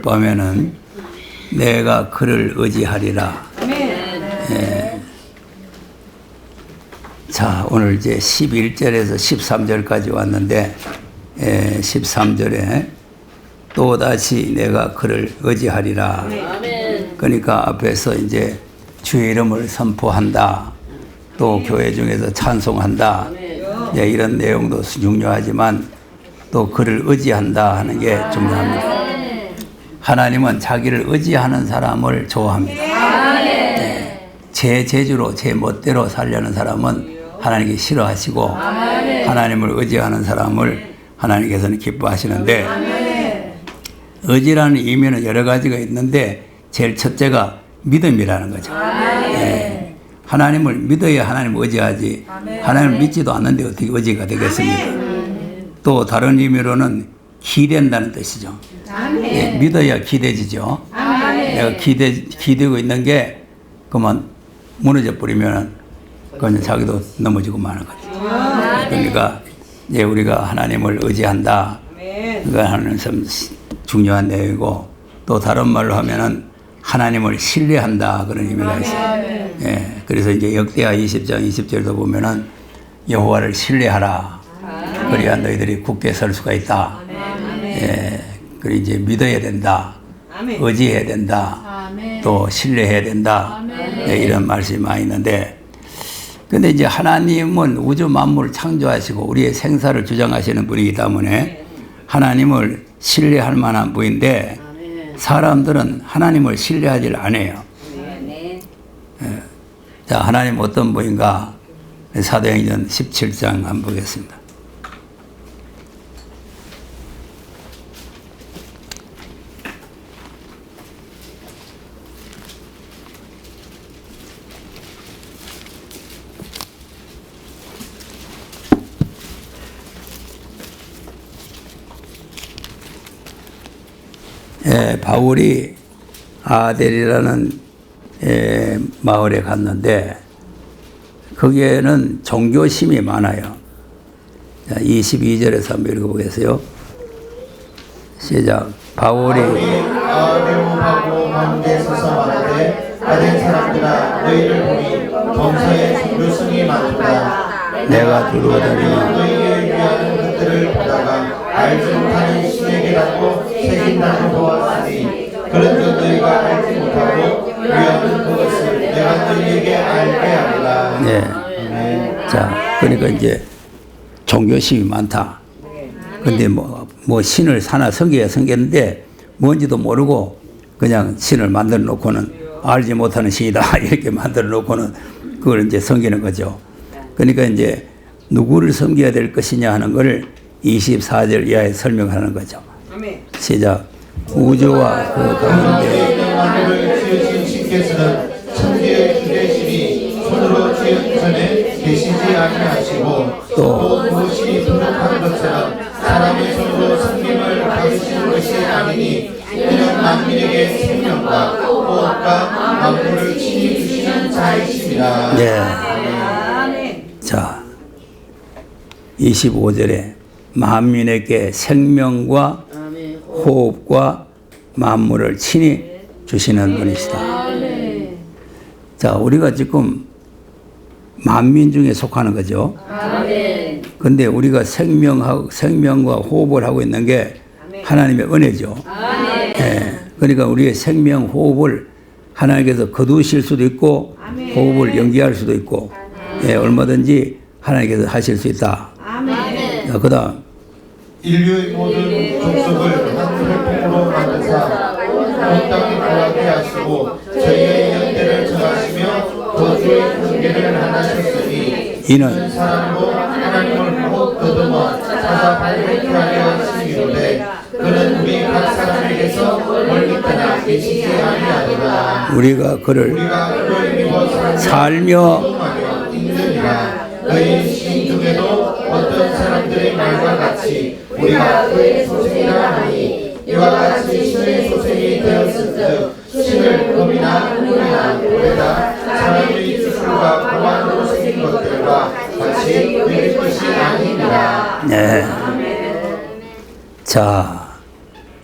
밤에는 내가 그를 의지하리라. 예. 자, 오늘 이제 11절에서 13절까지 왔는데 13절에 또다시 내가 그를 의지하리라. 그러니까 앞에서 이제 주의 이름을 선포한다. 또 교회 중에서 찬송한다. 예, 이런 내용도 중요하지만 또 그를 의지한다 하는 게 중요합니다. 하나님은 자기를 의지하는 사람을 좋아합니다. 예, 제 재주로 제 멋대로 살려는 사람은 하나님께 싫어하시고 하나님을 의지하는 사람을 하나님께서는 기뻐하시는데 의지라는 의미는 여러 가지가 있는데 제일 첫째가 믿음이라는 거죠. 예, 하나님을 믿어야 하나님을 의지하지 하나님을 믿지도 않는데 어떻게 의지가 되겠습니까? 또 다른 의미로는 기댄다는 뜻이죠. 예, 믿어야 기대지죠. 내가 기대고 있는 게 그만 무너져 버리면 그냥 자기도 넘어지고 마는 거죠. 그러니까 이제 우리가 하나님을 의지한다. 그가 하는 참 중요한 내용이고 또 다른 말로 하면은 하나님을 신뢰한다 그런 의미가 있어요. 예, 그래서 이제 역대하 20장 20절도 보면은 여호와를 신뢰하라. 그래야 너희들이 굳게 설 수가 있다. 예, 그리고 이제 믿어야 된다. 의지해야 된다. 또 신뢰해야 된다. 예, 이런 말씀이 많이 있는데 근데 이제 하나님은 우주 만물을 창조하시고 우리의 생사를 주장하시는 분이기 때문에 하나님을 신뢰할 만한 분인데 사람들은 하나님을 신뢰하지 않아요. 예. 자, 하나님 어떤 분인가? 사도행전 17장 한번 보겠습니다. 바울이 아델이라는 마을에 갔는데 거기에는 종교심이 많아요. 22절에서 한번 읽어보겠어요. 시작. 바울이 아뢰오하고 가운데 서서 말하되 아덴 사람들아 너희를 보니 범사에 종교성이 많도다. 내가 들어오더니 너희를 위하는 것들을 보다가 알지 못하는 신에게라도 새긴다는 보았으니 그런즉 너희가 알지 못하고 위하는 그것을 내가 너희에게 알게 하리라. 네. 자, 그러니까 이제 종교심이 많다. 근데 뭐 신을 하나 섬겼는데 뭔지도 모르고 그냥 신을 만들어 놓고는 알지 못하는 신이다 이렇게 만들어 놓고는 그걸 이제 섬기는 거죠. 그러니까 이제 누구를 섬겨야 될 것이냐 하는 걸 24절 이하에 설명하는 거죠. 시작. 우주와 그 가운데 만물을 지으신 신께서는 천지의 주되시니 손으로 지은 전에 계시지 아니하시고 또 무엇이 부족한 것처럼 사람의 손으로 섬김을 받으시는 것이 아니니 이는 만민에게 생명과 호흡과 만물을 친히 주시는 자이십니다. 네. 자, 25절에 만민에게 생명과 호흡과 만물을 친히 주시는 분이시다. 자, 우리가 지금 만민 중에 속하는 거죠. 근데 우리가 생명과 호흡을 하고 있는 게 하나님의 은혜죠. 예, 그러니까 우리의 생명, 호흡을 하나님께서 거두실 수도 있고 호흡을 연기할 수도 있고 예, 얼마든지 하나님께서 하실 수 있다. 자, 그 다음 인류의 모든 족속을 한 혈통으로 만드사 온 땅에 거하게 하시고 저희의 연대를 정하시며 거주의 경계를 하나셨으니 이는 사람도 하나님을 못 더듬어 찾아 발견하게 하시기로되 그는 우리 각 사람에게서 멀리 떠나 계시지 아니하리라. 우리가 그를 살며 있느니라. 너희 신 중에도 어떤 사람들의 말과 같이 우리가 그의 소생이라 하니 이와 같이 신의 소생이 되었은즉 신을 금이나 은이나 돌에다 사람의 주술과 공안으로 생긴 것들과 같이 우리 것이 아니니라. 네. 자,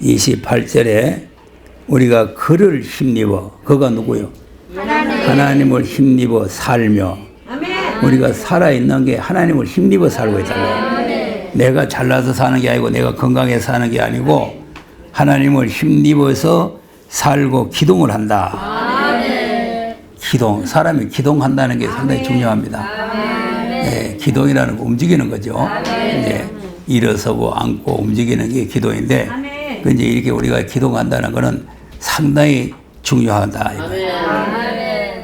28절에 우리가 그를 힘입어. 그가 누구요? 하나님을 힘입어 살며. 우리가 살아있는 게 하나님을 힘입어 살고 있잖아요. 내가 잘나서 사는 게 아니고 내가 건강해서 사는 게 아니고 하나님을 힘입어서 살고 기동을 한다. 기동, 사람이 기동한다는 게 상당히 중요합니다. 예, 기동이라는 거 움직이는 거죠. 이제 일어서고 앉고 움직이는 게 기동인데, 이제 이렇게 우리가 기동한다는 거는 상당히 중요하다.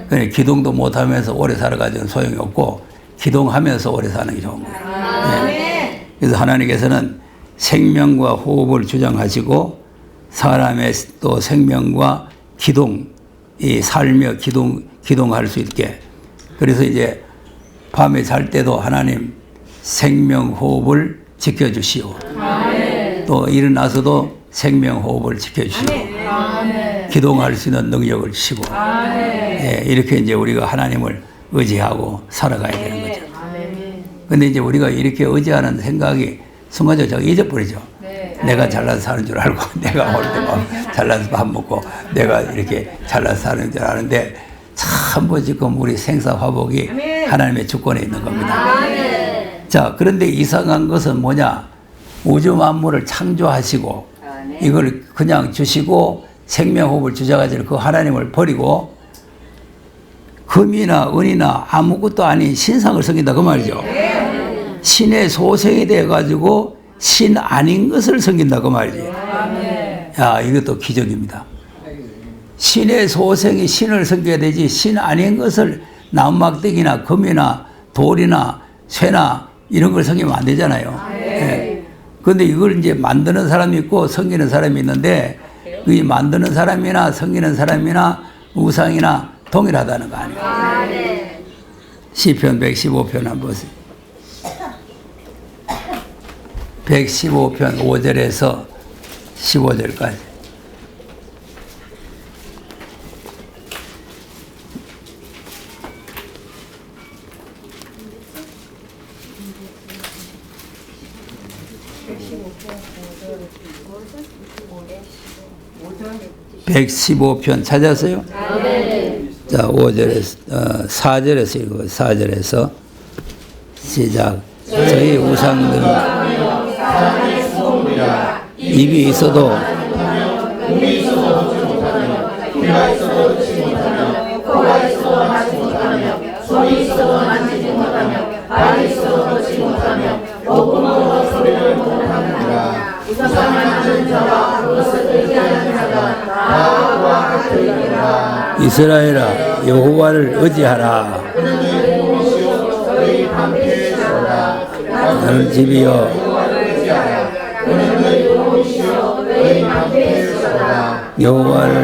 그래, 기동도 못하면서 오래 살아가지고는 소용이 없고 기동하면서 오래 사는 게 좋은 거예요. 예. 그래서 하나님께서는 생명과 호흡을 주장하시고 사람의 또 생명과 기동, 이 살며 기동할 수 있게. 그래서 이제 밤에 잘 때도 하나님 생명 호흡을 지켜주시오. 또 일어나서도 생명 호흡을 지켜주시고 기동할 수 있는 능력을 주시고 예, 이렇게 이제 우리가 하나님을 의지하고 살아가야 되는 거죠. 근데 이제 우리가 이렇게 의지하는 생각이 순간적으로 잊어버리죠. 내가 잘나서 사는 줄 알고 내가 오늘 때 잘나서 밥 먹고 내가 이렇게 잘나서 사는 줄 아는데 전부 지금 우리 생사화복이 하나님의 주권에 있는 겁니다. 자, 그런데 이상한 것은 뭐냐? 우주 만물을 창조하시고 이걸 그냥 주시고 생명호흡을 주자가지고 그 하나님을 버리고 금이나 은이나 아무것도 아닌 신상을 섬긴다 그 말이죠. 신의 소생이 돼가지고 신 아닌 것을 섬긴다 그 말이지. 야, 이것도 기적입니다. 신의 소생이 신을 섬겨야 되지 신 아닌 것을 나무막대기나 금이나 돌이나 쇠나 이런 걸 섬기면 안 되잖아요. 그런데 이걸 이제 만드는 사람이 있고 섬기는 사람이 있는데 이 만드는 사람이나 섬기는 사람이나 우상이나 동일하다는 거 아니에요. 시편 115편 한번 보세요. 115편 5절에서 15절까지. (115편) 찾았어요? 자, 5절에서 4절에서 읽어. 4절에서 시작. 저희 우상들 입이 있어도 몸이 있어도 걷지 못하며 귀가 있어도 듣지 못하며 코가 있어도 하지 못하며 손이 있어도 만지지 못하며 발이 있어도 걷지 못하며 목구멍으로 소리를 못하느니라. 우상을 하는 자와 그것을 의지하는 자가 다 그와 같으리라. 이스라엘아 여호와를 의지하라. 그는 내 도움이시오 너희 방패시로다. 나는 집이여 그는 너희 도움이시오 너희 방패시로다. 여호와를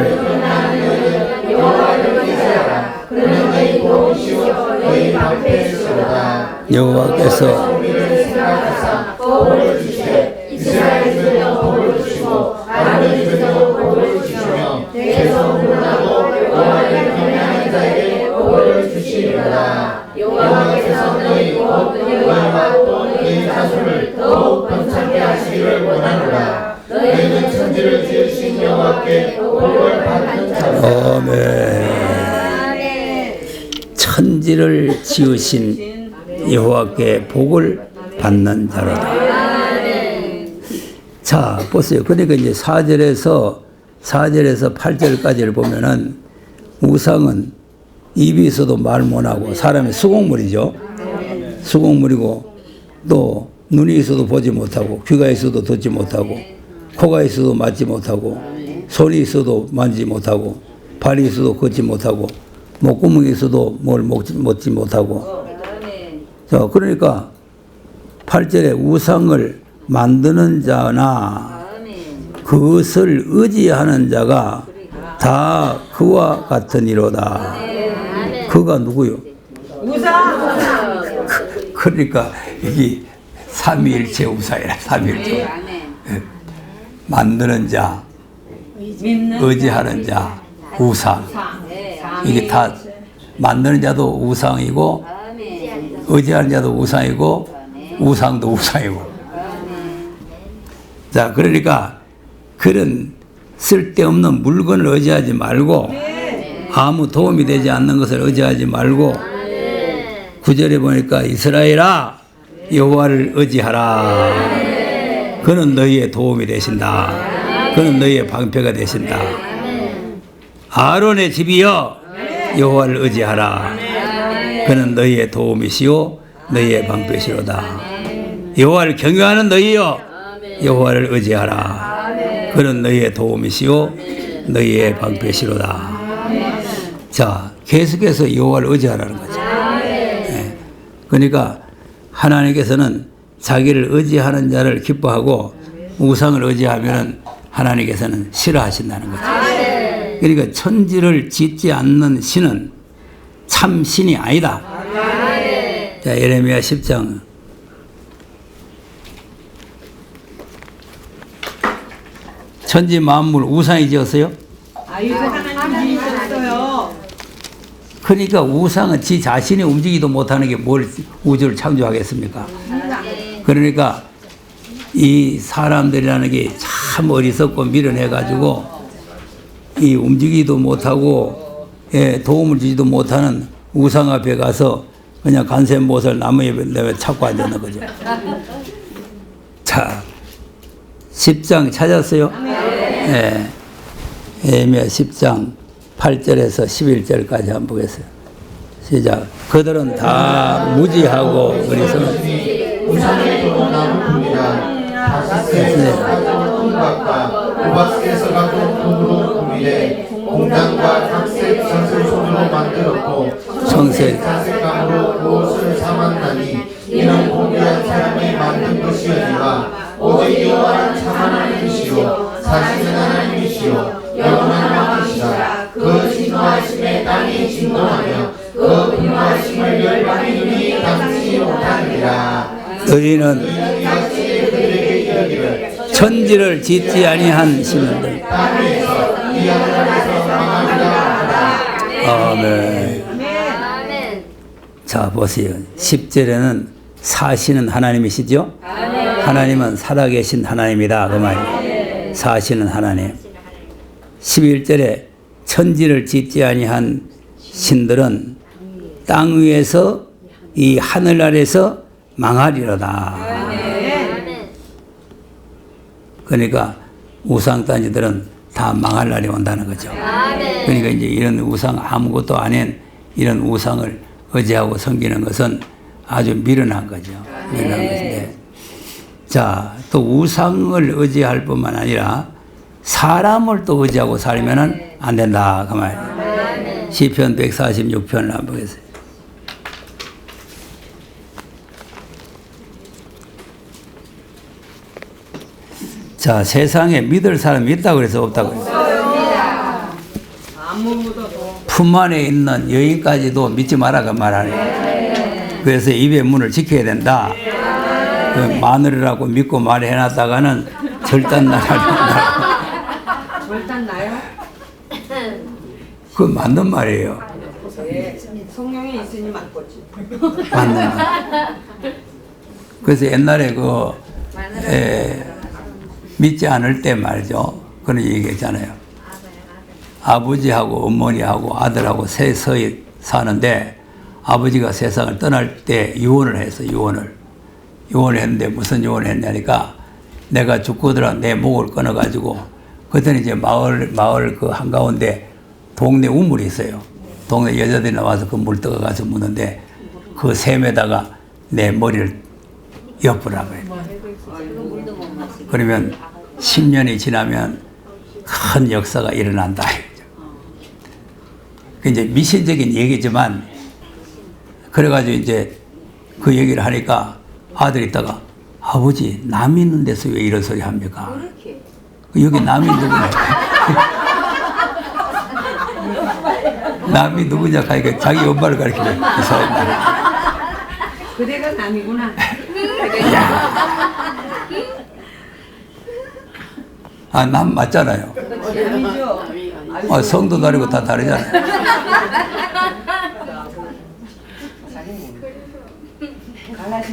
의지하라. 그는 너희 도움이시오 너희 방패시로다. 여호와께서 우리를 생각하사 복을 주시되 이스라엘 집에도 복을 주시고 다른 집에도 복을 주시며 대에서 물러나고 여호와를 경외하는 자에게 복을 주시리로다. 여호와께서 너희 곧 너희와 또 너희 자손을 더욱 번창케 하시기를 원하노라. 너희는 천지를 지으신 여호와께 복을 받는 자로다. 아멘. 천지를 지으신 여호와께 복을 받는 자로다. 자, 보세요. 그러니까 이제 4절에서 8절까지를 보면은 우상은 입이 있어도 말 못하고 사람의 수공물이죠. 수공물이고 또 눈이 있어도 보지 못하고 귀가 있어도 듣지 못하고 코가 있어도 맞지 못하고 손이 있어도 만지지 못하고 발이 있어도 걷지 못하고 목구멍이 있어도 뭘 먹지 못하고. 자, 그러니까 8절에 우상을 만드는 자나 그것을 의지하는 자가 다 그와 같으니로다. 그가 누구요? 우상. 그러니까 이게 삼위일체 우상이라. 삼위일체. 만드는 자, 의지하는 자, 우상. 이게 다 만드는 자도 우상이고 의지하는 자도 우상이고 우상도 우상이고. 자, 그러니까 그런 쓸데없는 물건을 의지하지 말고 아무 도움이 되지 않는 것을 의지하지 말고 9절에 보니까 이스라엘아 여호와를 의지하라. 그는 너희의 도움이 되신다. 그는 너희의 방패가 되신다. 아론의 집이여 여호와를 의지하라. 그는 너희의 도움이시오 너희의 방패시로다. 여호와를 경외하는 너희여 여호와를 의지하라. 그는 너희의 도움이시오 너희의 방패시로다. 자, 계속해서 여호와를 의지하라는 거죠. 네. 그러니까 하나님께서는 자기를 의지하는 자를 기뻐하고 우상을 의지하면 하나님께서는 싫어하신다는 거죠. 그러니까 천지를 짓지 않는 신은 참 신이 아니다. 자, 예레미야 10장 천지 만물 우상이 지었어요? 아이고 하나님이 지으셨어요. 그러니까 우상은 지 자신이 움직이도 못하는 게 뭘 우주를 창조하겠습니까? 그러니까 이 사람들이라는 게 참 어리석고 미련해가지고 이 움직이도 못하고 도움을 주지도 못하는 우상 앞에 가서 그냥 간센못을 나무에 내가 찾고 앉았는 거죠. 자, 10장 찾았어요? 네. 예레미야 10장 8절에서 11절까지 한번 보겠어요. 시작. 그들은 다 무지하고 어리석은 우상의 도나무품이라 다시스에서 통박과 우박스에서 가져온 금으로 구비돼 공장과 탁색 젖을 손으로 만들었고 청색 자색감으로 옷을 삼았나니 이는 고귀한 사람이 만든 것이오니와 오직 여호와는 참 하나님이시오 사실은 하나님이시오 영원한 왕이시라. 그 진노하심에 땅이 진동하며 그 분노하심을 열방의 눈이 감지 못하느니라. 너희는 같이 그들에게 이르기를 천지를 짓지 아니한 신들. 땅 위에서 이 하늘에서 망하리라. 아멘. 자, 보세요. 10절에는 사시는 하나님이시죠? 하나님은 살아계신 하나님이다. 그 말이에요. 사시는 하나님. 11절에 천지를 짓지 아니한 신들은 땅 위에서 이 하늘 아래서 망하리로다. 그러니까 우상단지들은 다 망할 날이 온다는 거죠. 그러니까 이제 이런 우상 아무것도 아닌 이런 우상을 의지하고 섬기는 것은 아주 미련한 거죠. 미련한 것인데, 자, 또 우상을 의지할 뿐만 아니라 사람을 또 의지하고 살면은 안 된다 그 말이에요. 시편 146편을 한번 보겠어요. 자, 세상에 믿을 사람이 있다고 그래서 없다고 그랬어요. 품 안에 있는 여인까지도 믿지 마라 그 말하네. 그래서 입의 문을 지켜야 된다. 그 마늘이라고 믿고 말해놨다가는 절단 나라. 절단 나요? 그건 맞는 말이에요. 성령이 있으니 맞겠지. 맞는 말. 그래서 옛날에 믿지 않을 때 말이죠. 그런 얘기했잖아요. 아버지하고 어머니하고 아들하고 셋이 사는데 아버지가 세상을 떠날 때 유언을 했어. 유언을 했는데 무슨 유언을 했냐니까 내가 죽고더라 내 목을 끊어가지고 그때는 이제 마을 그 한가운데 동네 우물이 있어요. 동네 여자들이 나와서 그 물 떠가서 묻는데 그 샘에다가 내 머리를 엿보라고 해요. 그러면 10년이 지나면 큰 역사가 일어난다. 이제 미신적인 얘기지만 그래가지고 이제 그 얘기를 하니까 아들이 있다가 아버지 남 있는 데서 왜 이런 소리 합니까? 여기 남이 누구냐? 남이 누구냐 하니까 자기 엄마를 가르치네. 이 사람. 그대가 남이구나. 아, 남 맞잖아요. 남이죠. 아, 성도 다르고 다 다르잖아요.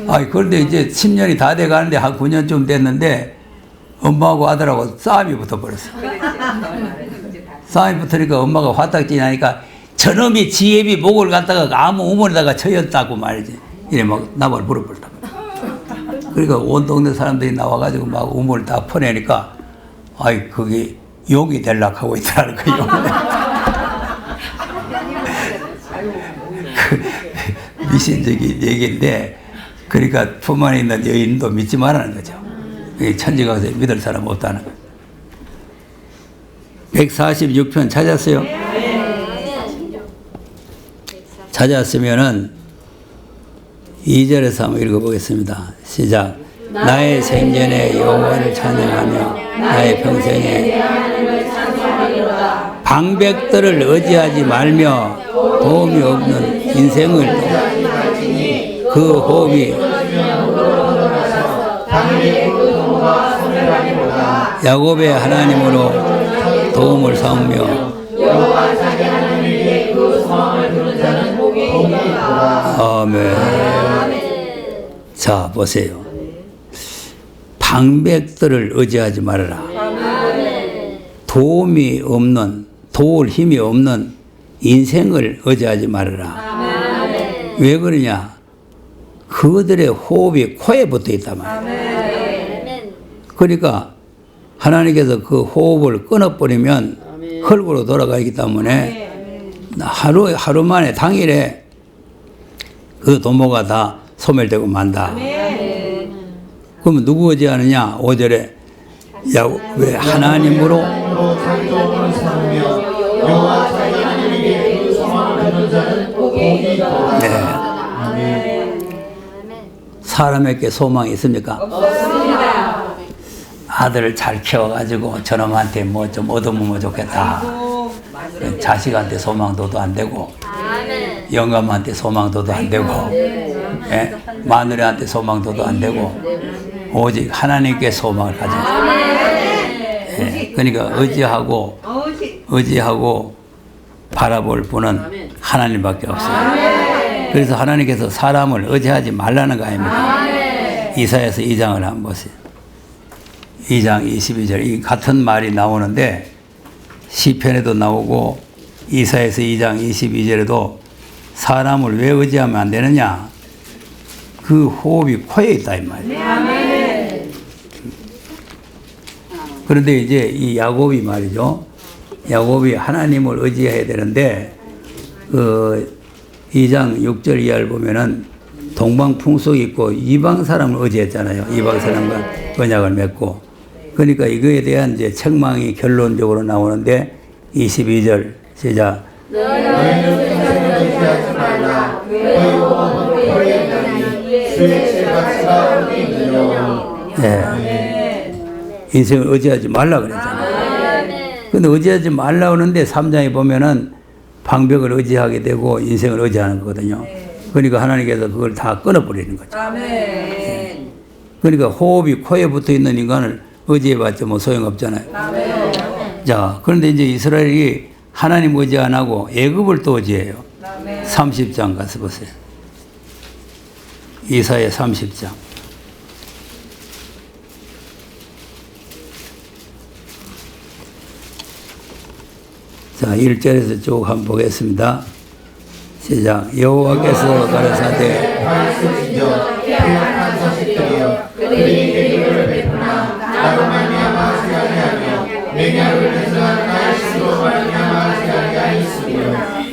아, 그런데 이제 10년이 다 돼 가는데 한 9년쯤 됐는데 엄마하고 아들하고 싸움이 붙어 버렸어. 싸움이 붙으니까 엄마가 화딱지 나니까 저놈이 지혜비 목을 갖다가 아무 우물에다가 쳐였다고 말이지. 이래 막 나발 물어버렸다. 그러니까 온 동네 사람들이 나와가지고 막 우물을 다 퍼내니까 아이 그게 욕이 될락 하고 있다는 거예요. 그 미신적인 얘기인데 그러니까 품 안에 있는 여인도 믿지 말라는 거죠. 천지 가서 믿을 사람 없다는 거예요. 146편 찾았어요? 찾았으면은 2절에서 한번 읽어보겠습니다. 시작. 나의 생전에 여호와를 찬양하며 나의 평생에 방백들을 의지하지 말며 도움이 없는 인생을 그 호흡이 야곱의 하나님으로 도움을 삼으며 아멘. 자 보세요. 방백들을 의지하지 말아라. 도움이 없는 도울 힘이 없는 인생을 의지하지 말아라. 왜 그러냐? 그들의 호흡이 코에 붙어 있단 말이야. 그러니까 하나님께서 그 호흡을 끊어버리면 흙으로 돌아가기 때문에 하루 만에 당일에 그 도모가 다 소멸되고 만다. 그러면 누구 의지하느냐? 5절에 왜 하나님으로 네. 사람에게 소망이 있습니까? 없습니다. 아들을 잘 키워가지고 저놈한테 뭐 좀 얻어먹으면 좋겠다. 자식한테 소망도도 안 되고 영감한테 소망도도 안 되고 예? 마누라한테 소망도도 안 되고 오직 하나님께 소망을 가지고 예? 그러니까 의지하고 바라볼 분은 하나님밖에 없어요. 그래서 하나님께서 사람을 의지하지 말라는 거 아닙니까? 이사야서 2장을 한번 보세요. 2장 22절 이 같은 말이 나오는데 시편에도 나오고 이사야서 2장 22절에도 사람을 왜 의지하면 안 되느냐? 그 호흡이 코에 있다 이 말이에요. 그런데 이제 이 야곱이 말이죠. 야곱이 하나님을 의지해야 되는데 그 2장 6절 이하를 보면은 동방 풍속이 있고 이방 사람을 의지했잖아요. 이방 사람과 언약을 맺고 그러니까 이거에 대한 이제 책망이 결론적으로 나오는데 22절 시작. 너희는 인생을 의지하지 말라. 너희 호흡은 코에 있나니 수의 칠가치가 어디 있느냐. 네. 인생을 의지하지 말라 그랬잖아요. 근데 의지하지 말라 그러는데 3장에 보면은 방벽을 의지하게 되고 인생을 의지하는 거거든요. 그러니까 하나님께서 그걸 다 끊어버리는 거죠. 그러니까 호흡이 코에 붙어 있는 인간을 의지해봤자 뭐 소용없잖아요. 자, 그런데 이제 이스라엘이 하나님 의지 안 하고 애굽을 또 의지해요. 30장 가서 보세요. 이사야 30장. 자, 1절에서 쭉 한번 보겠습니다. 시작. 여호와께서 가라사대 말씀이여 peac한 자식들이여 그들이 계급을 베푸나 나로 말미암아 아니하며 맹약을 맹성한 나의 신으로 말미암아 아니하였으며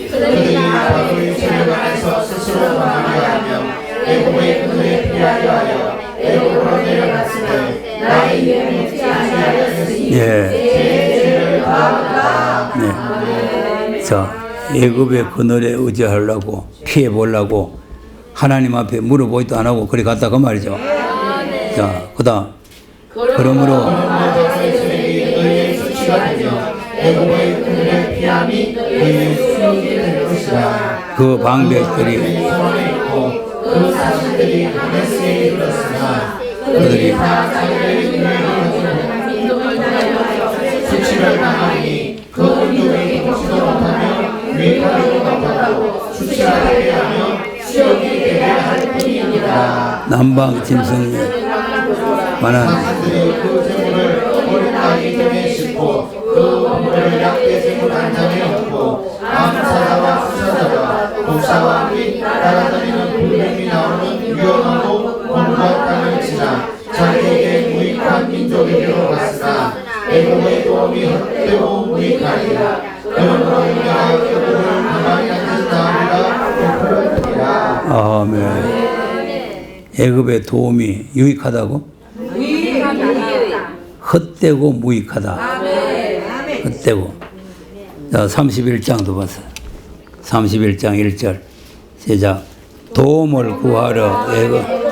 그들이 바로의 세력 안에서 스스로 망하여하며 애굽의 그들에 피하려 하여 애굽으로 내려갔을 때 나의 이름이 묻지 아니하였으니 제 죄를 다하다. 네. 자, 애굽의 그늘에 의지하려고 피해 보려고 하나님 앞에 물어보지도 안 하고 그래 갔다 그 말이죠. 자, 그다음 그러므로 너희의 수치가 되며 애굽의 그늘의 피함이 너희의 수용이 될 것이다. 그 방백들이 그 사실들이 하늘에 이르렀으나 그들이 다 자기의 능력을 가지고 수치를 당하니 그 능력이 보지도 못하며 위하지도 못하고 수치하게 하며 수용이 되게 할 뿐이니라. 남방 짐승이 많은 사람들이 그 재물을 어린 아이 등에 싣고 그 건물을 약대 재물 한 장에 얹고 암사자와 수사자가 독사와 및 따라다니는 불뱀이 나오는 위험하고 공부한 땅을 지나 자기에게 무익한 민족에게로 갔으나 애국의 도움이 헛되고 무익하니라. 그러므로 내가 그들을 가만히 앉은 다음이라 그들을 드리라. 아멘. 애굽의 도움이 유익하다고? 헛되고 무익하다. 헛되고. 자, 31장도 봤어요. 31장 1절. 시작. 도움을 구하러 애굽.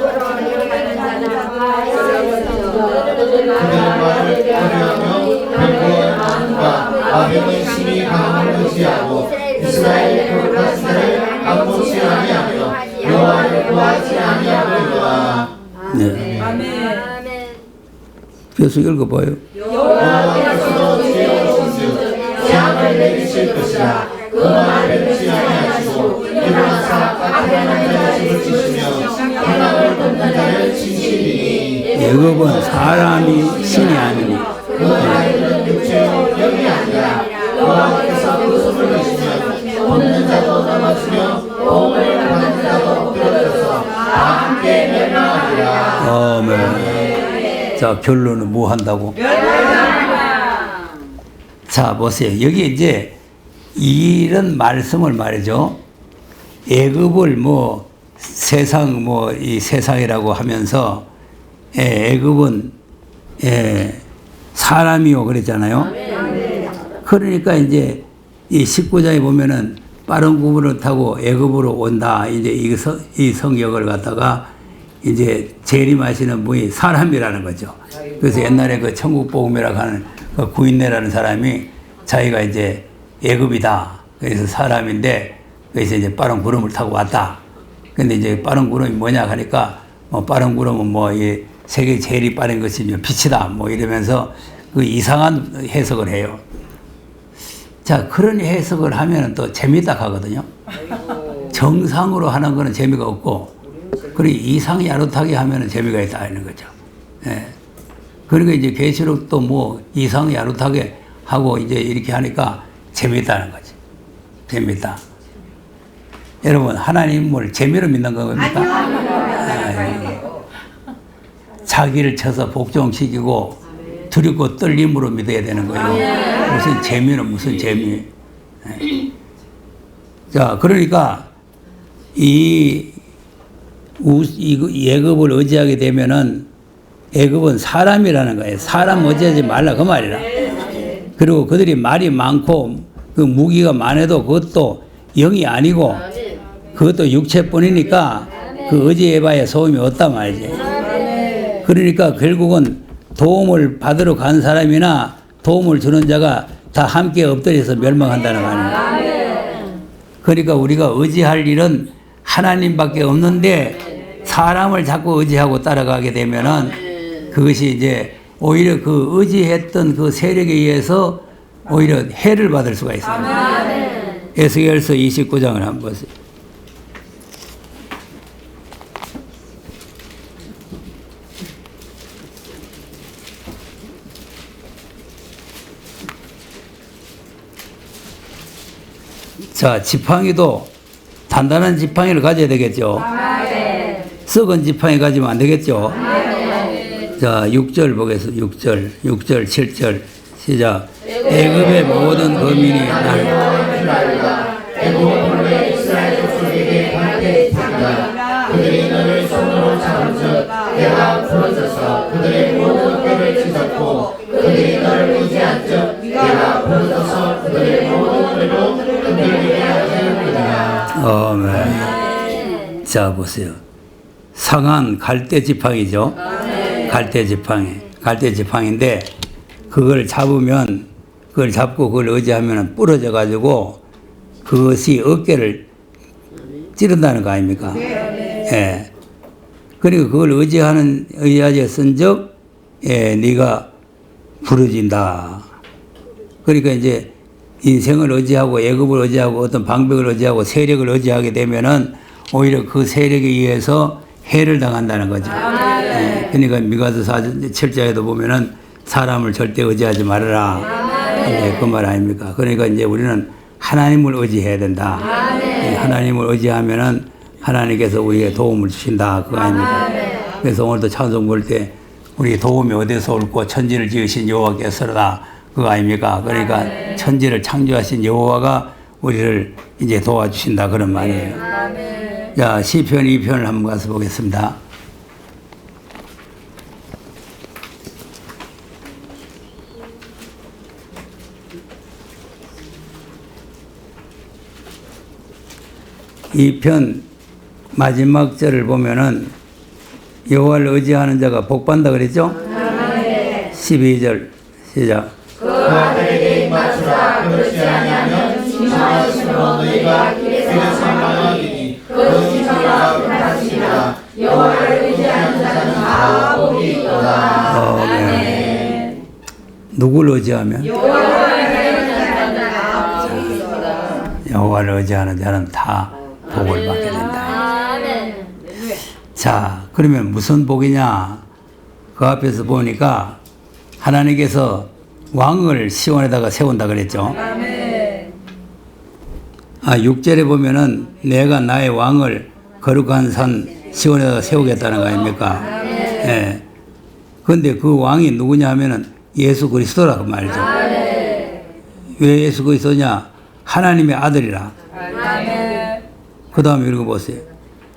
그들의 말을 거리하며 병거와 마음과 아벤의 심히 강함을 의지하고 이스라엘의 거룩한 자를 안보치 아니하며 여호와를 구하지 아니하거니와. 네. 아멘. 계속 읽어봐요. 여호와께서 지혜로우신즉 재앙을 내리실 것이라. 그 말을 뱉지 아니하시고 일어나사 악행하는 자의 집을 치시며 행악을 돕는 자를 치시리니. 애굽은 사람이 신이 아니니. 그 아이들은 육체요 영이 아니라. 여호와께서 그 손을 내시면 돕는 자도 넘어지며 도움을 받는 자도 엎드러져서 다 함께 멸망하리라. 아멘. 자, 결론은 뭐 한다고? 자, 보세요. 여기 이제 이런 말씀을 말이죠. 애굽을 뭐 세상 뭐 이 세상이라고 하면서 애굽은 사람이요 그랬잖아요. 그러니까 이제 이 19장에 보면은 빠른 구부를 타고 애굽으로 온다. 이제 이 성역을 갖다가 이제 재림하시는 분이 사람이라는 거죠. 그래서 옛날에 그 천국복음이라고 하는 그 구인네라는 사람이 자기가 이제 애굽이다. 그래서 사람인데 그래서 이제 빠른 구름을 타고 왔다. 근데 이제 빠른 구름이 뭐냐 하니까 뭐 빠른 구름은 뭐 이 세계 제일이 빠른 것이 빛이다. 뭐 이러면서 그 이상한 해석을 해요. 자, 그런 해석을 하면 또 재미있다 하거든요. 정상으로 하는 거는 재미가 없고, 그리고 이상 야릇하게 하면 재미가 있다 하는 거죠. 예. 그러니까 이제 계시록도 뭐 이상 야릇하게 하고 이제 이렇게 하니까 재미있다는 거지. 재미있다. 여러분, 하나님을 재미로 믿는 겁니까? 자기를 쳐서 복종시키고 두렵고 떨림으로 믿어야 되는 거예요. 무슨 재미는 무슨 재미. 자, 그러니까 이 애굽을 의지하게 되면은 애굽은 사람이라는 거예요. 사람 의지하지 말라 그 말이라. 그리고 그들이 말이 많고 그 무기가 많아도 그것도 영이 아니고 그것도 육체뿐이니까 그 의지해봐야 소음이 없단 말이지. 그러니까 결국은 도움을 받으러 간 사람이나 도움을 주는 자가 다 함께 엎드려서 멸망한다는 거 아니에요. 그러니까 우리가 의지할 일은 하나님밖에 없는데 사람을 자꾸 의지하고 따라가게 되면은 그것이 이제 오히려 그 의지했던 그 세력에 의해서 오히려 해를 받을 수가 있어요. 에스겔서 29장을 한번 보세요. 자, 지팡이도 단단한 지팡이를 가져야 되겠죠. 썩은 지팡이 가지면 안 되겠죠. 자, 6절 보겠습니다. 6절, 7절 시작. 애굽의 모든 거민이 나를 애굽은 본래 이스라엘 족속에게 함께 있습니다. 그들이 너를 손으로 잡은즉 내가 부러져서 그들의 모든 뼈를 찢었고 그들이 너를 의지한즉 내가 부러져서 그들의 모든 뼈로 흔들리게 하였느니라. 아멘. 자, 보세요. 상한 갈대 지팡이죠. 갈대 지팡인데 그걸 잡으면 그걸 잡고 그걸 의지하면 부러져 가지고 그것이 어깨를 찌른다는 거 아닙니까? 예. 그리고 그걸 의지하였은즉 네가 부러진다. 그러니까 이제 인생을 의지하고 애굽을 의지하고 어떤 방법을 의지하고 세력을 의지하게 되면은 오히려 그 세력에 의해서 해를 당한다는 거죠. 예, 그러니까 미가서 4장 7장에도 보면은 사람을 절대 의지하지 말아라. 예, 그 말 아닙니까? 그러니까 이제 우리는 하나님을 의지해야 된다. 예, 하나님을 의지하면은 하나님께서 우리에게 도움을 주신다. 그거 아닙니까? 그래서 오늘도 찬송 볼 때 우리 도움이 어디서 올고 천지를 지으신 여호와께서다. 그거 아닙니까? 그러니까 천지를 창조하신 여호와가 우리를 이제 도와주신다. 그런 말이에요. 자, 시편 2편을 한번 가서 보겠습니다. 이 편 마지막 절을 보면은 여호와를 의지하는 자가 복받는다 그랬죠? 12절 시작. 그 아들에게 입맞추라. 그렇지 아니하면 진노하심으로 너희가 길에서 사망하리니 그 진노가 끝났으리라. 여호와를 의지하는 자는 다 복이 있도다. 네. 누구를 의지하면? 여호와를 의지하는 자는 다 복을 받게 된다. 자, 그러면 무슨 복이냐? 그 앞에서 보니까 하나님께서 왕을 시온에다가 세운다 그랬죠. 6절에 보면은 내가 나의 왕을 거룩한 산 시온에다가 세우겠다는 거 아닙니까? 예. 그런데 그 왕이 누구냐 하면은 예수 그리스도라고 말이죠. 왜 예수 그리스도냐? 하나님의 아들이라. 그 다음에 읽어보세요.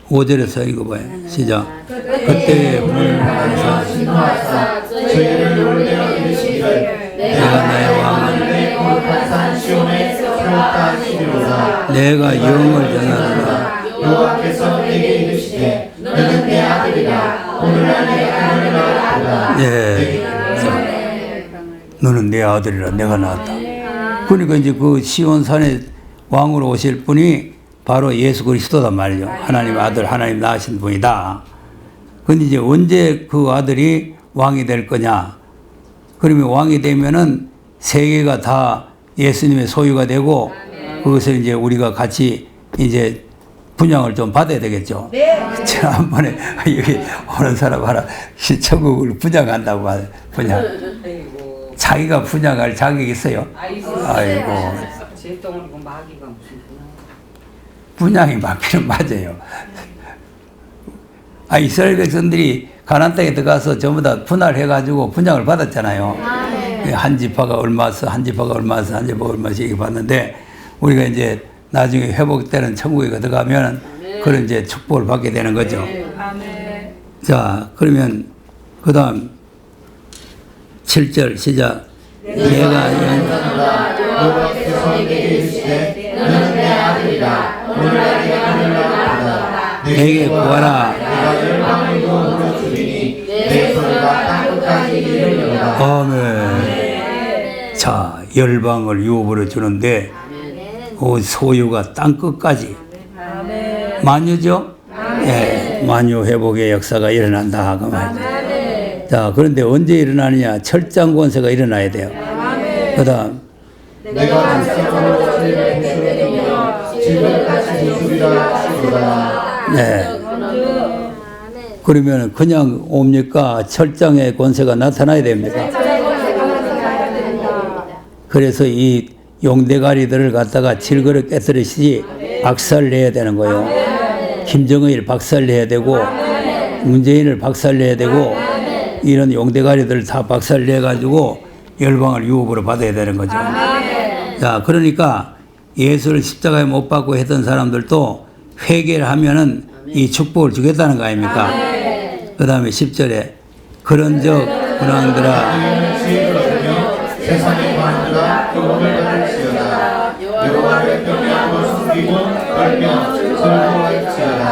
5절에서 읽어봐요. 시작. 그때 문을 닫아서 진노하사 저희를 놀래어 이르시기를 내가 나의 왕을 내 거룩한 산 시온에 세웠다 하시리로다. 내가 영을 전하노라. 여호와께서 내게 이르시되 너는 내 아들이라. 오늘날 내가 너를 낳았도다. 예. 자, 너는 내 아들이라. 내가 낳았다. 그러니까 이제 그 시온산에 왕으로 오실 분이 바로 예수 그리스도단 말이죠. 하나님 아들, 하나님 낳으신 분이다. 근데 이제 언제 그 아들이 왕이 될 거냐? 그러면 왕이 되면은 세계가 다 예수님의 소유가 되고 그것을 이제 우리가 같이 이제 분양을 좀 받아야 되겠죠. 지난번에 여기 오는 사람 하나 천국을 분양한다고 하요. 분양. 자기가 분양할 자격이 있어요. 아이고. 제 똥이고 마귀가 무슨 분양이 맞기는 맞아요. 이스라엘 백성들이 가나안 땅에 들어가서 전부 다 분할해가지고 분양을 받았잖아요. 한 지파가 얼마서, 한 지파가 얼마서, 한 지파가 얼마씩 이렇게 받는데 우리가 이제 나중에 회복되는 천국에 들어가면 그런 이제 축복을 받게 되는 거죠. 자, 그러면 그 다음 7절 시작. 내가 여호와께서 내게 이르시되 너는 내 아들이라. 오늘날 내가 너를 낳았도다. 내게 구하라. 내가 열방을 도움으로 주리니 내 소리가 땅 끝까지 이르리로다. 아멘. 자, 열방을 유업으로 주는데 소유가 땅 끝까지. 만유죠? 예, 만유 회복의 역사가 일어난다. 그 말이죠. 자, 그런데 언제 일어나느냐? 철장 권세가 일어나야 돼요. 그 다음. 내가 질서로 저희를 공수하며 질병까지 주리라 하시도다. 네. 그러면 그냥 옵니까? 철장의 권세가 나타나야 됩니까? 그래서 이 용대가리들을 갖다가 질그릇 깨뜨리시지 박살내야 되는 거예요. 김정일 박살내야 되고 문재인을 박살내야 되고 이런 용대가리들을 다 박살내가지고 열방을 유업으로 받아야 되는 거죠. 자, 그러니까 예수를 십자가에 못 박고 했던 사람들도 회개를 하면은 이 축복을 주겠다는 거 아닙니까? 그 다음에 10절에 그런즉 군왕들아 세상의 관들아 교훈을 받을지어다. 여호와를 경외하고 숨기고 떨며 설교할지어다.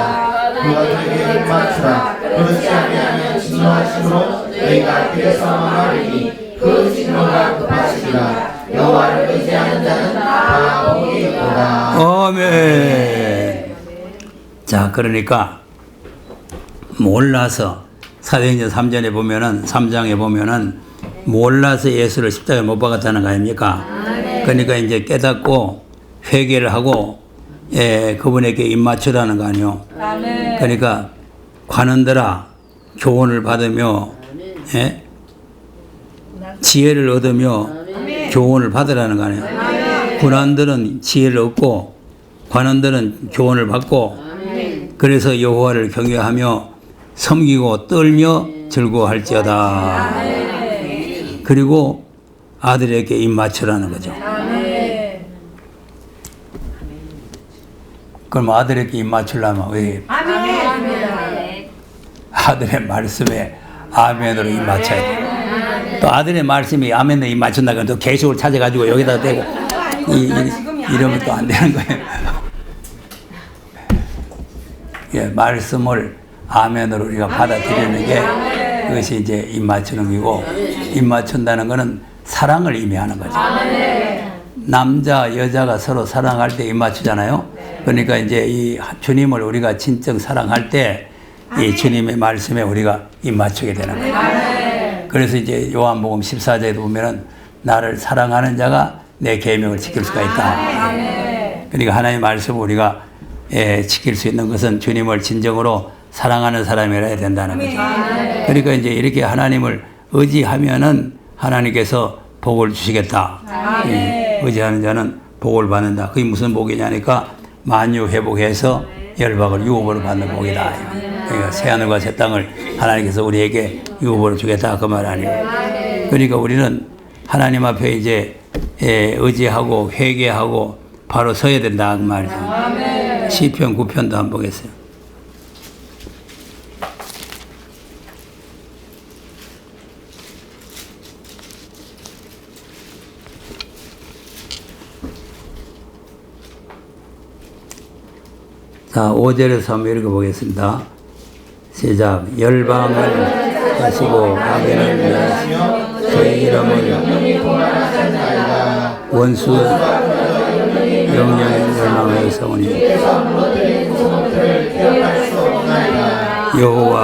그 아들에게 입맞추라. 그렇지 아니하면 진노하심으로 너희가 길에서 망하리니 그 진노가 급하시리라. 여호와를 의지하는 자는 다 복이 있도다. 아멘. 자, 그러니까 몰라서 사도행전 3장에 보면은 몰라서 예수를 십자가에 못 박았다는 거 아닙니까? 그러니까 이제 깨닫고 회개를 하고 그분에게 입맞추라는 거 아니요. 그러니까 관원들아 교훈을 받으며 예? 지혜를 얻으며 교훈을 받으라는 거 아니에요. 군관들은 지혜를 얻고 관원들은 교훈을 받고 그래서 여호와를 경외하며 섬기고 떨며 즐거워할지어다. 그리고 아들에게 입 맞추라는 거죠. 그럼 아들에게 입 맞추려면 왜? 아들의 말씀에 아멘으로 입 맞춰야 돼. 또 아들의 말씀이 아멘으로 입 맞춘다 그러면 또 계속을 찾아가지고 여기다 대고 이러면 또 안 되는 거예요. 예, 말씀을 아멘으로 우리가 받아들이는 게 그것이 이제 입 맞추는 거고, 입 맞춘다는 거는 사랑을 의미하는 거죠. 남자 여자가 서로 사랑할 때 입 맞추잖아요. 그러니까 이제 이 주님을 우리가 진정 사랑할 때 이 주님의 말씀에 우리가 입 맞추게 되는 거예요. 그래서 이제 요한복음 14절에 보면은 나를 사랑하는 자가 내 계명을 지킬 수가 있다. 그러니까 하나님의 말씀을 우리가 지킬 수 있는 것은 주님을 진정으로 사랑하는 사람이라 해야 된다는 거죠. 그러니까 이제 이렇게 하나님을 의지하면은 하나님께서 복을 주시겠다. 의지하는 자는 복을 받는다. 그게 무슨 복이냐니까 만유 회복해서 열박을 유업으로 받는 복이다. 그러니까 새하늘과 새 땅을 하나님께서 우리에게 유업으로 주겠다 그 말 아니에요. 그러니까 우리는 하나님 앞에 이제 의지하고 회개하고 바로 서야 된다 그 말이죠. 시편 9편도 한번 보겠어요. 자, 5절에서 한번 읽어보겠습니다. 시작. 열방을 하시고 악인을 멸하시며 저의 이름을 원수 영영에 멸망하였사오니 여호와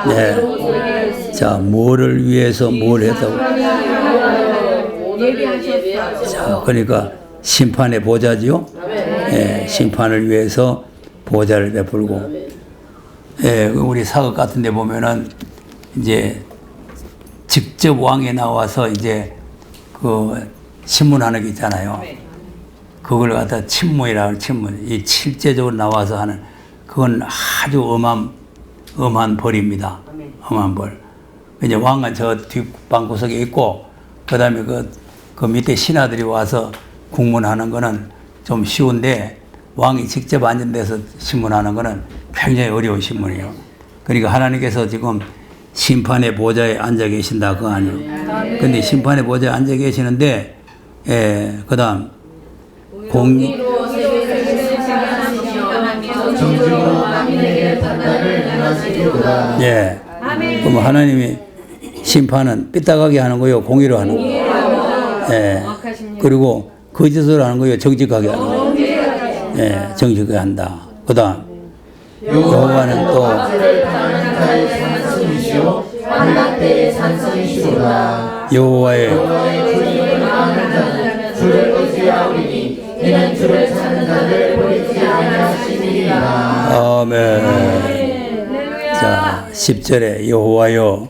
네. 자, 뭐를 위해서 뭘 했다고? 자, 그러니까 심판의 보좌지요. 예, 심판을 위해서 보좌를 베풀고, 예, 우리 사극 같은 데 보면은 이제 직접 왕에 나와서 이제 그 신문하는 게 있잖아요. 그걸 갖다 친문이라고 친문. 이 실제적으로 나와서 하는 그건 아주 엄한 벌입니다. 엄한 벌. 이제 왕은 저 뒷방구석에 있고, 그 다음에 그 밑에 신하들이 와서 국문하는 거는 좀 쉬운데 왕이 직접 앉은 데서 신문하는 거는 굉장히 어려운 신문이에요. 그러니까 하나님께서 지금 심판의 보좌에 앉아 계신다 그거 아니에요. 근데 심판의 보좌에 앉아 계시는데 그 다음 공의로 정직으로 만민에게 판단을 행하시리로다. 예. 그럼 하나님이 심판은 삐딱하게 하는 거요, 공의로 하는 거요. 예. 그리고 거짓으로 하는 거요, 정직하게 하는 거요. 예, 정직하게 한다. 그 다음 여호와는 또 여호와의 주를 의지하오리니 이는 주를 찾는 자를 버리지 아니하시니라. 아멘. 자, 10절에 여호와여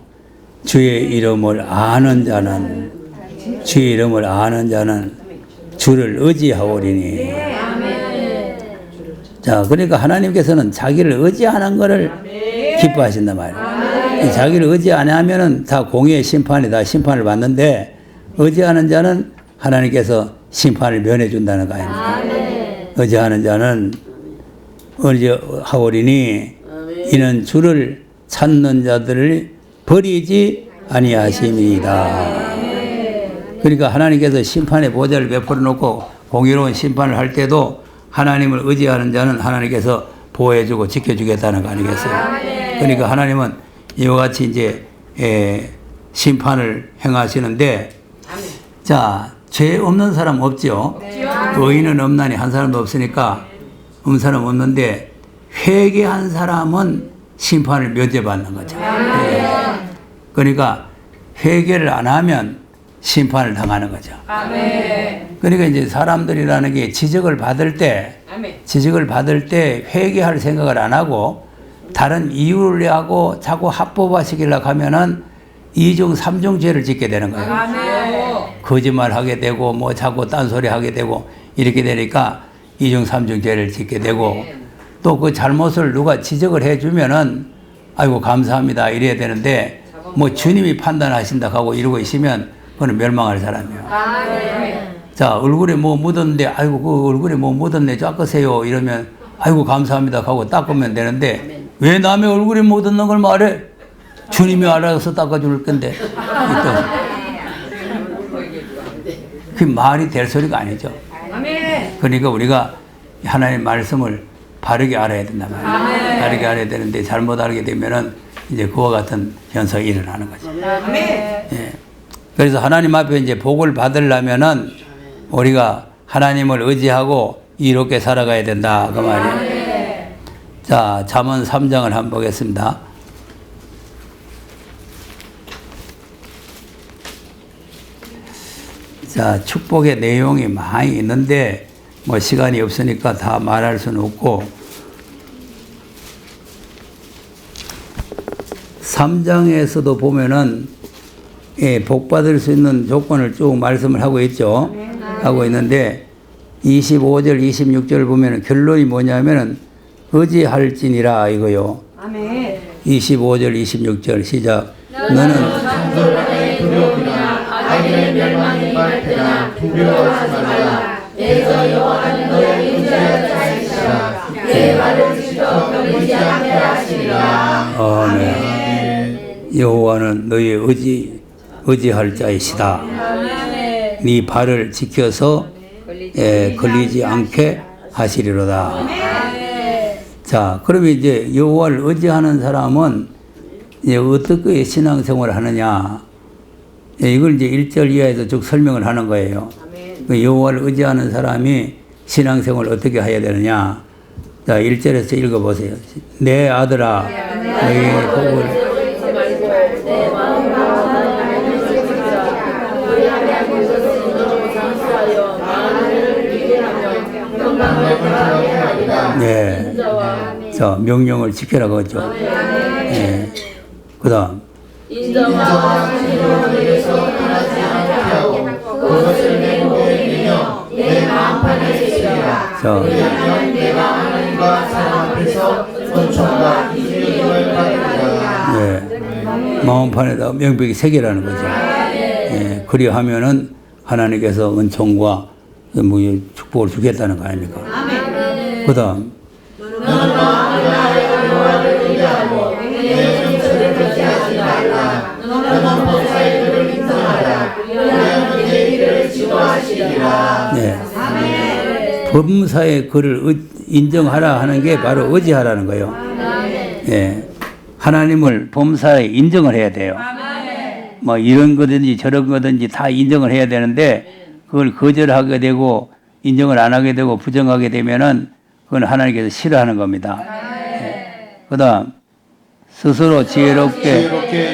주의 이름을 아는 자는 주의 이름을 아는 자는 주를 의지하오리니. 자, 그러니까 하나님께서는 자기를 의지하는 것을 기뻐하신단 말이에요. 자기를 의지 안 하면은 다 공의의 심판이다. 심판을 받는데 의지하는 자는 하나님께서 심판을 면해준다는 거 아닙니까? 의지하는 자는 의지하오리니 이는 주를 찾는 자들을 버리지 아니하심이다. 그러니까 하나님께서 심판의 보좌를 베풀어 놓고 공의로운 심판을 할 때도 하나님을 의지하는 자는 하나님께서 보호해주고 지켜주겠다는 거 아니겠어요? 그러니까 하나님은 이와 같이 이제 심판을 행하시는데, 자, 죄 없는 사람 없죠? 의인은 없나니 한 사람도 없으니까 없는 사람 없는데 회개한 사람은 심판을 면제받는 거죠. 그러니까 회개를 안 하면 심판을 당하는 거죠. 아멘. 그러니까 이제 사람들이라는 게 지적을 받을 때 회개할 생각을 안 하고 다른 이유를 하고 자꾸 합법화시키려고 하면은 2중 3중 죄를 짓게 되는 거예요. 거짓말 하게 되고 뭐 자꾸 딴소리 하게 되고 이렇게 되니까 2중 3중 죄를 짓게 되고 또 그 잘못을 누가 지적을 해주면은 아이고 감사합니다 이래야 되는데 뭐 주님이 판단하신다 하고 이러고 있으면 그건 멸망할 사람이에요. 자, 얼굴에 뭐 묻었는데 아이고 그 얼굴에 뭐 묻었네 닦으세요 이러면 아이고 감사합니다 하고 닦으면 되는데 왜 남의 얼굴에 묻었는 걸 말해? 주님이 알아서 닦아줄 건데 그 말이 될 소리가 아니죠. 그러니까 우리가 하나님의 말씀을 바르게 알아야 된단 말이에요. 바르게 알아야 되는데 잘못 알게 되면은 이제 그와 같은 현상이 일어나는 거죠. 예. 그래서 하나님 앞에 이제 복을 받으려면은 우리가 하나님을 의지하고 이롭게 살아가야 된다 그 말이에요. 자, 잠언 3장을 한번 보겠습니다. 자, 축복의 내용이 많이 있는데 뭐 시간이 없으니까 다 말할 수는 없고 3장에서도 보면은 예, 복 받을 수 있는 조건을 쭉 말씀을 하고 있죠. 하고 있는데 25절 26절 보면은 결론이 뭐냐면은 의지할지니라 이거요. 25절 26절 시작. 너는 창조하나의 두려움이나 악인의 멸망이 말테나 두려워하지 말라. 내가 여호와는 너의 의지할 자이시라. 내 말을 지켜 변하지 않게 하시리라. 아멘. 여호와는 너의 의지할 자이시다. 네 발을 지켜서 걸리지 않게 하시리로다. 자, 그러면 이제 여호와를 의지하는 사람은 이제 어떻게 신앙생활을 하느냐? 이걸 이제 1절 이하에서 쭉 설명을 하는 거예요. 그 여호와를 의지하는 사람이 신앙생활을 어떻게 해야 되느냐? 자, 1절에서 읽어보세요. 내 아들아, 너의 복을 네. 자, 명령을 지켜라고 하죠. 네. 그 다음. 인자와 진리로 위해서 떠나지 않게 하고 그것을 내 목에 매며 내 마음판에 새기라. 왜냐하면 내가 하나님과 사람 앞에서 은총과 기준을 받으리라. 네. 마음판에다 명백히 새기라는 거죠. 네. 그리하면은 하나님께서 은총과 뭐 축복을 주겠다는 거 아닙니까? 그 다음. 너는 마음으로 여호와를 의지하고 내 명철을 거지하지 말라. 너는 범사의 그를 인정하라. 왜냐하면 내 일을 지도하시리라. 네. 범사의 그를 인정하라 하는 게 바로 의지하라는 거예요. 네. 하나님을 범사에 인정을 해야 돼요. 뭐 이런 거든지 저런 거든지 다 인정을 해야 되는데 그걸 거절하게 되고 인정을 안 하게 되고 부정하게 되면은 그건 하나님께서 싫어하는 겁니다. 네. 그 다음 스스로 지혜롭게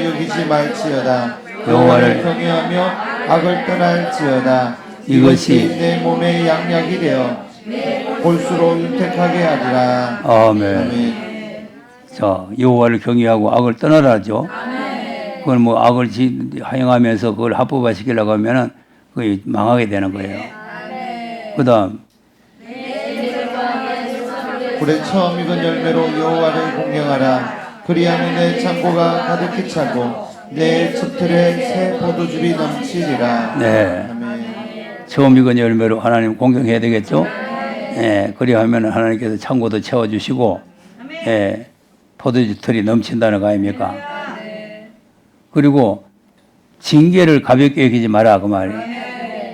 여기지 말지어다. 여호와를 경외하며 악을 떠날지어다. 이것이 내 몸의 양약이 되어 볼수록 윤택하게 하리라. 아멘. 자, 여호와를 경외하고 악을 떠나라죠. 그걸 뭐 악을 행하면서 그걸 합법화시키려고 하면은 그게 망하게 되는 거예요. 그 다음 굴에 처음 익은 열매로 여호와를 공경하라. 그리하면 내 창고가 가득히 차고 내 첩틀에 새 포도즙이 넘치리라. 네. 아멘. 처음 익은 열매로 하나님 공경해야 되겠죠. 예, 그리하면 하나님께서 창고도 채워주시고 예, 포도즙이 넘친다는 거 아닙니까? 그리고 징계를 가볍게 여기지 마라 그 말이에요.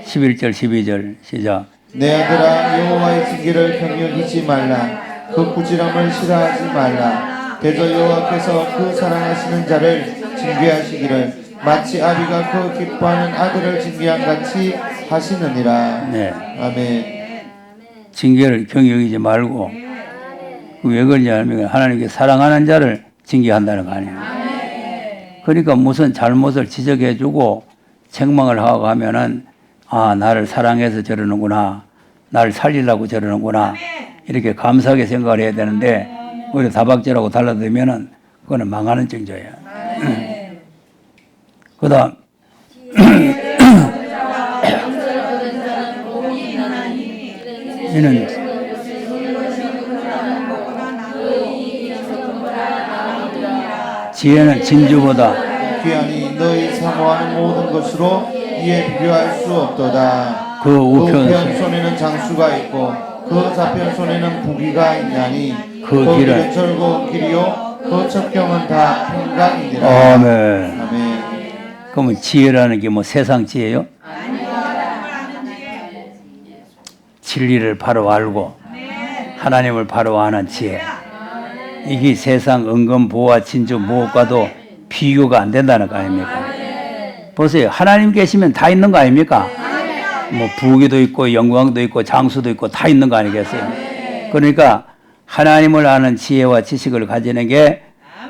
11절 12절 시작. 내 아들아 여호와의 징계를 경히 여기지 말라. 그 꾸지람을 싫어하지 말라. 대저 여호와께서 그 사랑하시는 자를 징계하시기를 마치 아비가 그 기뻐하는 아들을 징계한 같이 하시느니라. 네. 아멘. 징계를 경히 여기지 말고 왜 그러냐면 하나님께 사랑하는 자를 징계한다는 거 아니에요. 그러니까 무슨 잘못을 지적해주고 책망을 하고 하면은 아, 나를 사랑해서 저러는구나. 나를 살리려고 저러는구나. 이렇게 감사하게 생각을 해야 되는데 오히려 다박질하고 달라들면은 그거는 망하는 징조예요. 그다음 이는 지혜는 진주보다 귀하니 너희 사모하는 모든 것으로 이에 비교할 수 없도다. 그 우편 손에는 장수가 있고 그 좌편 손에는 부귀가 있나니 그 길은 즐거운 길이요 그 첩경은 다 평강이니라. 아멘. 아멘. 그러면 지혜라는 게 뭐 세상 지혜요? 진리를 바로 알고 하나님을 바로 아는 지혜. 이게 세상 은근 보화 진주 무엇과도 비교가 안 된다는 거 아닙니까? 보세요. 하나님 계시면 다 있는 거 아닙니까? 뭐 부귀도 있고 영광도 있고 장수도 있고 다 있는 거 아니겠어요? 그러니까 하나님을 아는 지혜와 지식을 가지는 게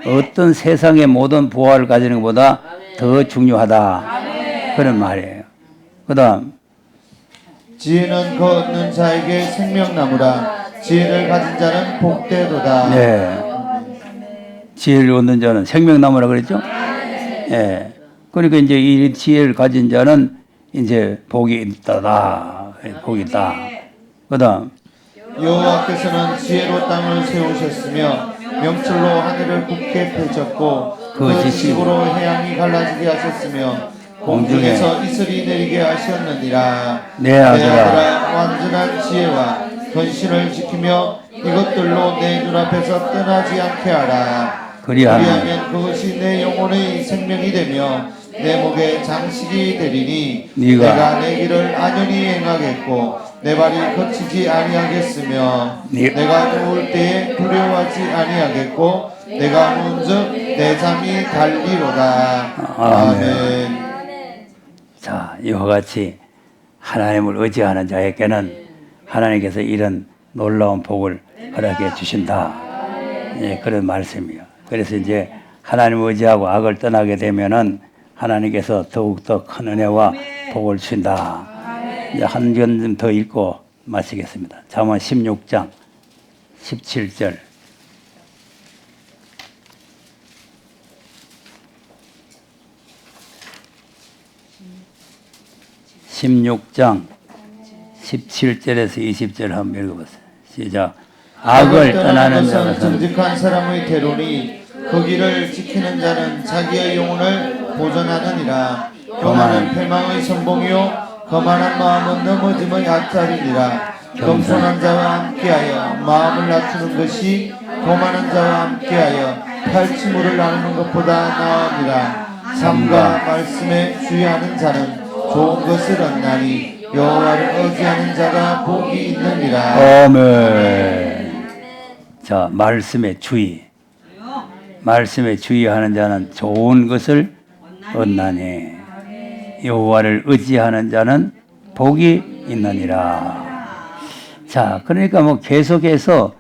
어떤 세상의 모든 보화를 가지는 것보다 더 중요하다. 그런 말이에요. 그 다음 지혜는 그 얻는 자에게 생명나무라. 지혜를 가진 자는 복되도다. 네. 지혜를 얻는 자는 생명나무라 그랬죠? 예. 그러니까 이제 이 지혜를 가진 자는 이제 복이 있다다. 복이 있다. 그 다음 여호와께서는 지혜로 땅을 세우셨으며 명철로 하늘을 굳게 펼쳤고 그 지식으로 해양이 갈라지게 하셨으며 공중에서 이슬이 내리게 하셨느니라. 내 아들아 완전한 지혜와 근신을 지키며 이것들로 내 눈앞에서 떠나지 않게 하라. 그리하면 그것이 내 영혼의 생명이 되며 내 목에 장식이 되리니 내가 내 길을 안연히 행하겠고 내 발이 거치지 아니하겠으며 내가 누울 때에 두려워하지 아니하겠고 내가 누운즉 내 잠이 달리로다. 아멘. 자, 이와 같이 하나님을 의지하는 자에게는 하나님께서 이런 놀라운 복을 허락해 주신다. 예, 그런 말씀이에요. 그래서 이제 하나님을 의지하고 악을 떠나게 되면은 하나님께서 더욱더 큰 은혜와 복을 주신다. 이제 한 권 더 읽고 마치겠습니다. 잠언 16장 17절. (16장) 17절에서 20절 한번 읽어보세요. 시작. 악을 떠나는 자는 정직한 사람의 대로니 그 길을 지키는 자는 자기의 영혼을 보존하느니라. 교만은 패망의 선봉이요 거만한 마음은 넘어짐의 앞자리니라. 겸손한 자와 함께하여 마음을 낮추는 것이 교만한 자와 함께하여 팔찌물을 나누는 것보다 나으니라. 삶과 말씀에 주의하는 자는 좋은 것을 얻나니 여호와를 의지하는 자가 복이 있느니라. 아멘. 자, 말씀에 주의. 말씀에 주의하는 자는 좋은 것을 얻나니 여호와를 의지하는 자는 복이 있느니라. 자, 그러니까 뭐 계속해서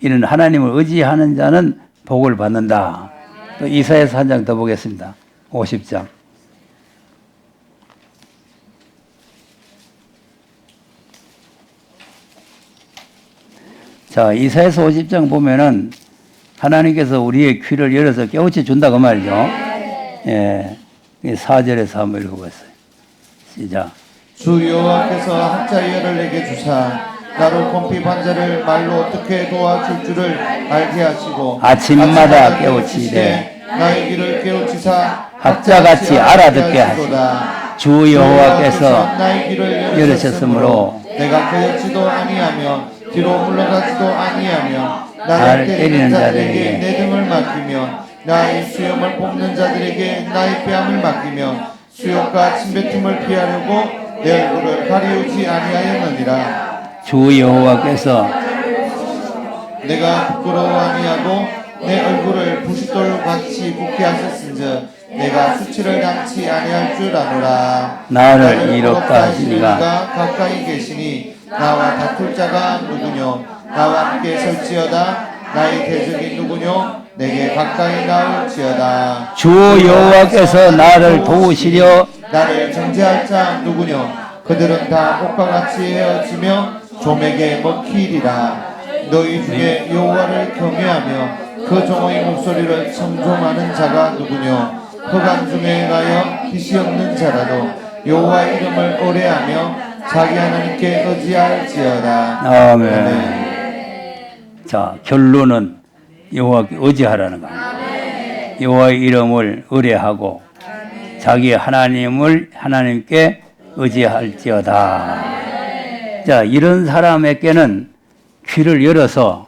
이런 하나님을 의지하는 자는 복을 받는다. 또 이사야서 한 장 더 보겠습니다. 50장. 자, 이사야서 50장 보면은 하나님께서 우리의 귀를 열어서 깨우쳐 준다 그 말이죠. 예. 4절에서 한번 읽어보세요. 시작. 주 여호와께서 학자열을 내게 주사 나로 곰피 반자를 말로 어떻게 도와줄 줄을 알게 하시고 아침마다 깨우치되 나의 길을 깨우치사 학자같이 알아듣게 하시고 주 여호와께서 나의 길을 열으셨으므로 내가 거역지도 아니하며 뒤로 물러가지도 아니하며 나를 때리는 자들에게 내 등을 맡기며 나의 수염을 뽑는 자들에게 나의 뺨을 맡기며 수욕과 침뱉음을 피하려고 내 얼굴을 가리우지 아니하였느니라. 주 여호와께서 내가 부끄러워 아니하고 내 얼굴을 부싯돌 같이 붓게 하셨은즉 내가 수치를 당치 아니할 줄 아노라. 나를 이롭다 하시니가 가까이 계시니 나와 다툴 자가 누구뇨. 나와 함께 설지어다. 나의 대적이 누구뇨. 내게 가까이 나올지어다. 주 여호와께서 나를 도우시려 나를 정죄할 자 누구뇨? 그들은 다 옷과 같이 헤어지며 좀에게 먹히리라. 너희 중에 여호와를 경외하며 그 종의 목소리를 청종하는 자가 누구뇨? 흑암 중에 가여 빛이 없는 자라도 여호와 이름을 오래하며 자기 하나님께 의지할지어다. 아멘. 자, 결론은 여호와께 의지하라는 거예요. 여호와의 이름을 의뢰하고 자기 하나님께 의지할지어다. 자, 이런 사람에게는 귀를 열어서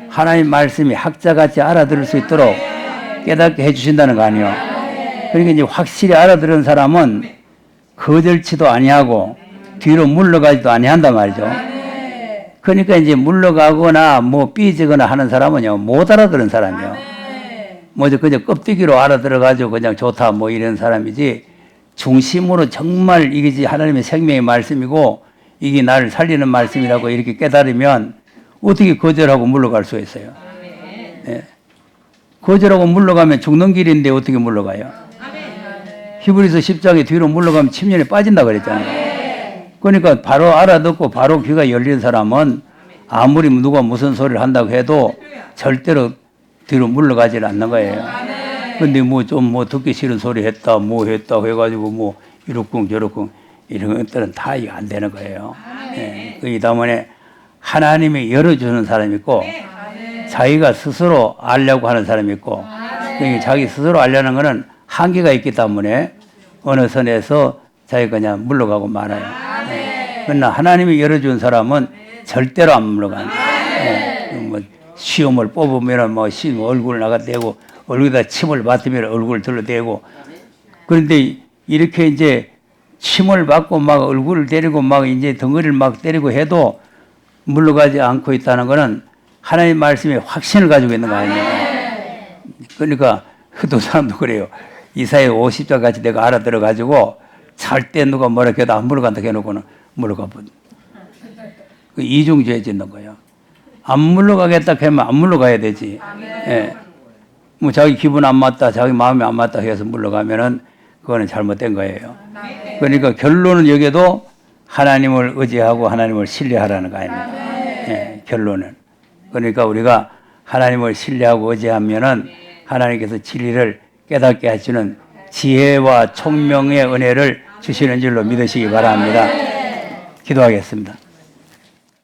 하나님 말씀이 학자같이 알아들을 수 있도록 깨닫게 해주신다는 거 아니에요. 그러니까 이제 확실히 알아들은 사람은 거절치도 아니하고 뒤로 물러가지도 아니한단 말이죠. 그러니까 이제 물러가거나 뭐 삐지거나 하는 사람은요, 못 알아들은 사람이에요. 뭐죠, 그냥 껍데기로 알아들어가지고 그냥 좋다 뭐 이런 사람이지, 중심으로 정말 이게 하나님의 생명의 말씀이고 이게 나를 살리는 말씀이라고 이렇게 깨달으면 어떻게 거절하고 물러갈 수 있어요? 네. 거절하고 물러가면 죽는 길인데 어떻게 물러가요? 히브리서 10장에 뒤로 물러가면 침륜에 빠진다 그랬잖아요. 그러니까 바로 알아듣고 바로 귀가 열린 사람은 아무리 누가 무슨 소리를 한다고 해도 절대로 뒤로 물러가질 않는 거예요. 근데 뭐 좀 뭐 듣기 싫은 소리 했다 뭐 했다 해가지고 뭐 이렇군 저렇군 이런 것들은 다 이거 안 되는 거예요. 네. 그 때문에 하나님이 열어주는 사람이 있고 자기가 스스로 알려고 하는 사람이 있고, 그러니까 자기 스스로 알려는 거는 한계가 있기 때문에 어느 선에서 자기가 그냥 물러가고 말아요. 네. 그러나 하나님이 열어준 사람은 절대로 안 물러가요. 네. 뭐 시험을 뽑으면 뭐 얼굴을 나가대고 얼굴에다 침을 맞으면 얼굴을 들러대고, 그런데 이렇게 이제 침을 맞고 막 얼굴을 때리고 막 이제 덩어리를 막 때리고 해도 물러가지 않고 있다는 것은 하나님 말씀에 확신을 가지고 있는 거 아닙니까? 그러니까 그 사람도 그래요. 이사야 50장 같이 내가 알아들어 가지고 절대 누가 뭐라 해도 안 물러간다 해놓고는 물러가 본. 그 이중죄 짓는 거예요. 안 물러가겠다 하면 안 물러가야 되지. 예. 뭐 자기 기분 안 맞다, 자기 마음이 안 맞다 해서 물러가면은 그거는 잘못된 거예요. 그러니까 결론은 여기에도 하나님을 의지하고 하나님을 신뢰하라는 거 아닙니까? 예, 결론은. 그러니까 우리가 하나님을 신뢰하고 의지하면은 하나님께서 진리를 깨닫게 하시는 지혜와 총명의 은혜를 주시는 줄로 믿으시기 바랍니다. 기도하겠습니다.